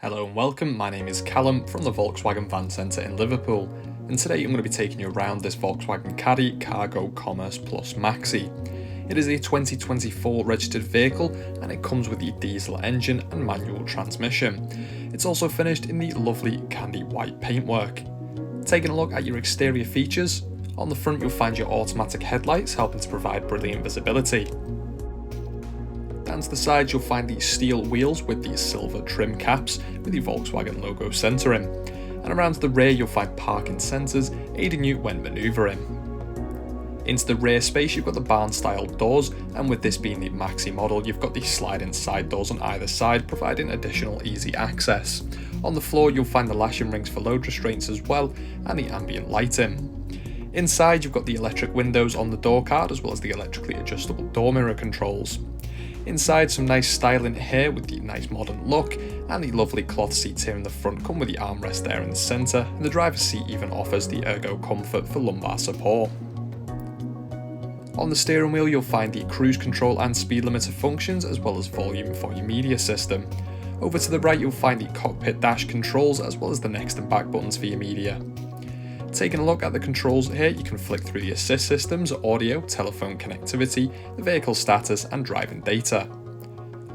Hello and welcome, my name is Callum from the Volkswagen Van Centre in Liverpool, and today I'm going to be taking you around this Volkswagen Caddy Cargo Commerce Plus Maxi. It is a 2024 registered vehicle and it comes with the diesel engine and manual transmission. It's also finished in the lovely candy white paintwork. Taking a look at your exterior features, on the front you'll find your automatic headlights helping to provide brilliant visibility. Down to the sides you'll find these steel wheels with these silver trim caps with the Volkswagen logo centering, and around to the rear you'll find parking sensors aiding you when manoeuvring. Into the rear space you've got the barn style doors, and with this being the Maxi model you've got the sliding side doors on either side providing additional easy access. On the floor you'll find the lashing rings for load restraints as well and the ambient lighting. Inside you've got the electric windows on the door card as well as the electrically adjustable door mirror controls. Inside, some nice styling here with the nice modern look, and the lovely cloth seats here in the front come with the armrest there in the centre, and the driver's seat even offers the ergo comfort for lumbar support. On the steering wheel you'll find the cruise control and speed limiter functions as well as volume for your media system. Over to the right you'll find the cockpit dash controls as well as the next and back buttons for your media. Taking a look at the controls here, you can flick through the assist systems, audio, telephone connectivity, the vehicle status and driving data.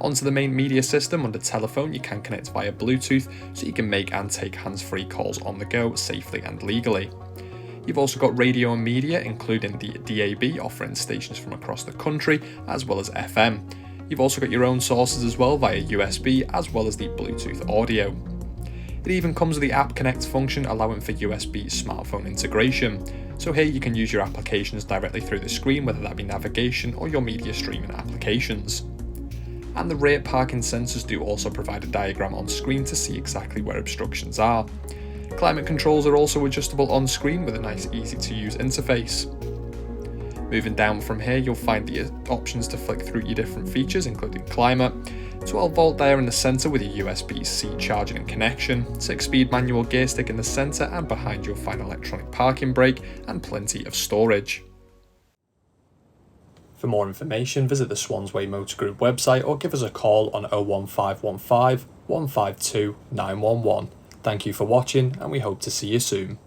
Onto the main media system under telephone you can connect via Bluetooth so you can make and take hands-free calls on the go safely and legally. You've also got radio and media including the DAB offering stations from across the country as well as FM. You've also got your own sources as well via USB as well as the Bluetooth audio. It even comes with the App Connect function allowing for USB smartphone integration, so here you can use your applications directly through the screen, whether that be navigation or your media streaming applications. And the rear parking sensors do also provide a diagram on screen to see exactly where obstructions are. Climate controls are also adjustable on screen with a nice easy to use interface. Moving down from here you'll find the options to flick through your different features including climate, 12 volt there in the centre with your USB-C charging and connection, 6-speed manual gear stick in the centre, and behind you'll find electronic parking brake and plenty of storage. For more information visit the Swansway Motor Group website or give us a call on 01515 152 911. Thank you for watching and we hope to see you soon.